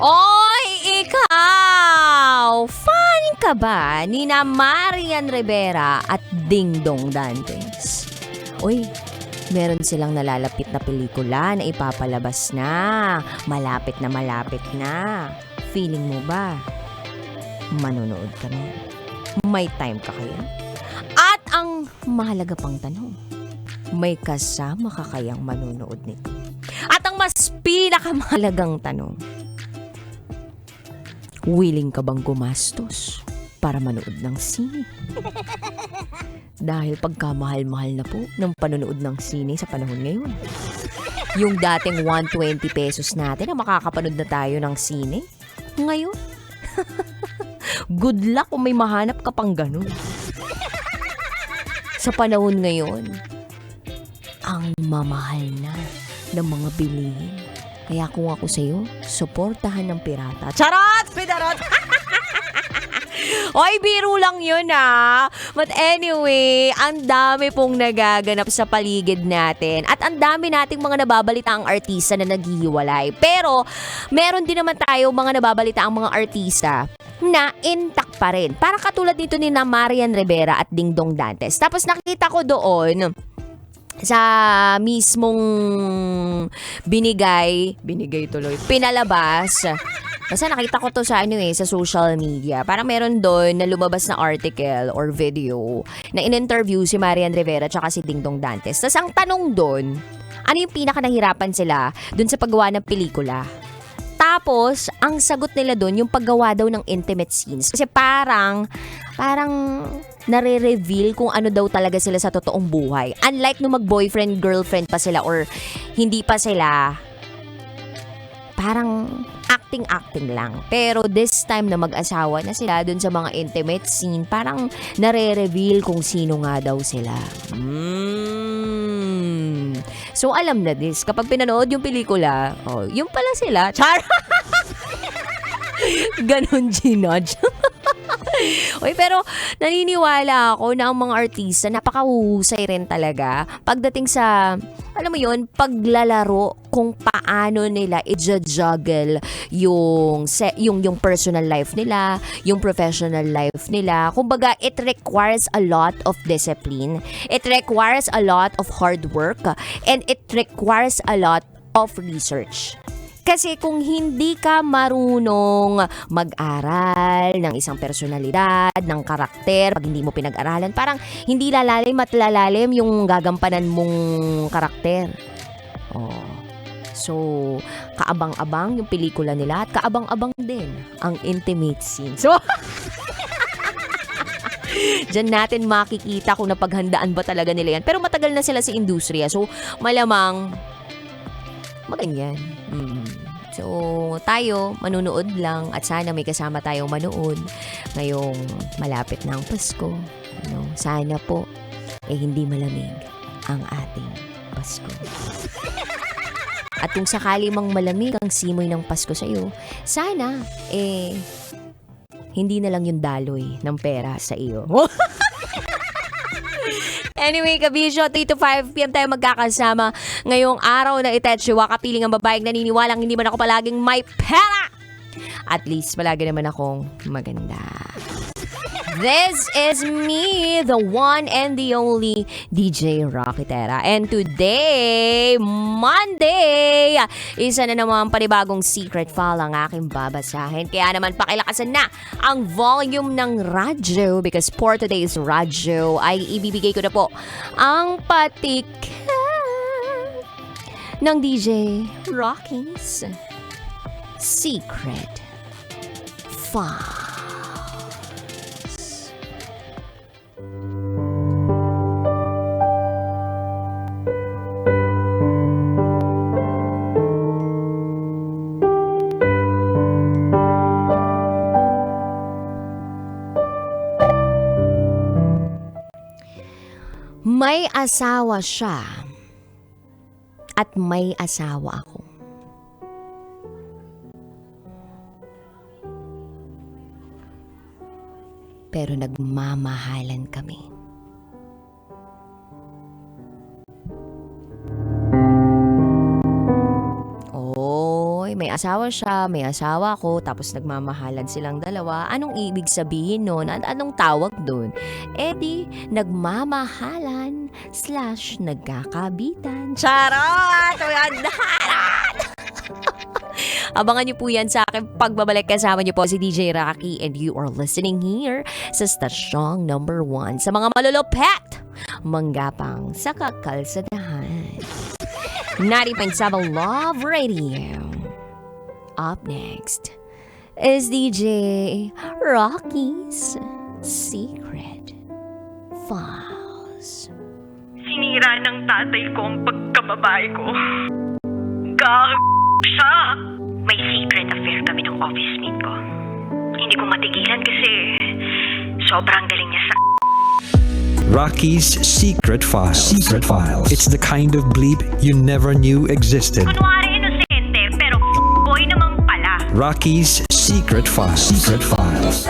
Oy, ikaw! Fan ka ba ni na Marian Rivera at Dingdong Dantes? Uy, meron silang nalalapit na pelikula na ipapalabas na. Malapit na malapit na. Feeling mo ba manonood ka na? May time ka kaya? At ang mahalaga pang tanong, may kasama ka kayang manonood nito? At ang mas pinakamahalagang tanong, willing ka bang gumastos para manood ng sine? Dahil pagkamahal-mahal na po ng panonood ng sine sa panahon ngayon. Yung dating 120 pesos natin na makakapanood na tayo ng sine, ngayon, good luck kung may mahanap ka pang ganun. Sa panahon ngayon, ang mamahal na ng mga bilihin. Kaya kung ako sa'yo, suportahan ng pirata. Charot! Pinarot! Oy, biro lang yun But anyway, ang dami pong nagaganap sa paligid natin. At ang dami nating mga nababalita ang artista na naghihiwalay. Pero, meron din naman tayo mga nababalita ang mga artista na intact pa rin. Para katulad nito ni na Marian Rivera at Dingdong Dantes. Tapos nakita ko doon sa mismong binigay tuloy, pinalabas. Basta nakita ko to sa sa social media. Parang meron doon na lumabas na article or video na in-interview si Marian Rivera at si Dingdong Dantes. Tapos ang tanong doon, ano yung pinaka nahirapan sila doon sa paggawa ng pelikula? Tapos, ang sagot nila doon, yung paggawa daw ng intimate scenes. Kasi parang nare-reveal kung ano daw talaga sila sa totoong buhay. Unlike nung mag-boyfriend, girlfriend pa sila or hindi pa sila, parang acting lang. Pero this time na mag-asawa na sila dun sa mga intimate scene, parang nare-reveal kung sino nga daw sila. So alam na this, kapag pinanood yung pelikula, yung pala sila. Char! Ganon ginudge. Oy, pero naniniwala ako na ang mga artista napakahusay rin talaga pagdating sa, alam mo yun, paglalaro kung paano nila i-juggle yung personal life nila, yung professional life nila. Kumbaga, it requires a lot of discipline. It requires a lot of hard work. And it requires a lot of research. Kasi kung hindi ka marunong mag-aral ng isang personalidad, ng karakter, pag hindi mo pinag-aralan, parang hindi lalalim at lalalim yung gagampanan mong karakter. So, kaabang-abang yung pelikula nila at kaabang-abang din ang intimate scene. So, diyan natin makikita kung napaghandaan ba talaga nila yan. Pero matagal na sila sa industriya. So, malamang maganyan. So, tayo, manunood lang at sana may kasama tayong manood ngayong malapit na ang Pasko. Sana po, hindi malamig ang ating Pasko. At kung sakali mang malamig ang simoy ng Pasko sa iyo, sana, hindi na lang yung daloy ng pera sa iyo. Anyway, Kabisyo, 3 to 5 p.m. tayo magkakasama ngayong araw na Itetsuwa, kapiling ang babaeng naniniwalang hindi man ako palaging may pera. At least, palagi naman akong maganda. This is me, the one and the only DJ Rocketera. And today, Monday, isa na naman panibagong secret file ang aking babasahin. Kaya naman pakilakasan na ang volume ng radyo because for today's radyo ay ibibigay ko na po ang patiket ng DJ Rocky's Secret File. May asawa siya at may asawa ako. Pero nagmamahalan kami. asawa siya, may asawa ko, tapos nagmamahalan silang dalawa. Anong ibig sabihin nun? At anong tawag dun? Eh di, nagmamahalan / nagkakabitan. Charot! Abangan niyo po yan sa akin pagbabalik. Kasama niyo po si DJ Rocky and you are listening here sa stasyong number 1 sa mga malulupet, manggapang sa kakalsadahan. 90.7 Love Radio. Up next is DJ Rocky's Secret Files. Sinira ng tatay ko ang pagkababae ko. Siya! May secret affair kami ng office mate ko. Hindi ko matigilan kasi sobrang galing niya sa... Rocky's Secret Files. Secret Files. It's the kind of bleep you never knew existed. Kunwari inosente pero boy naman pala. Rocky's Secret Files. Secret Files.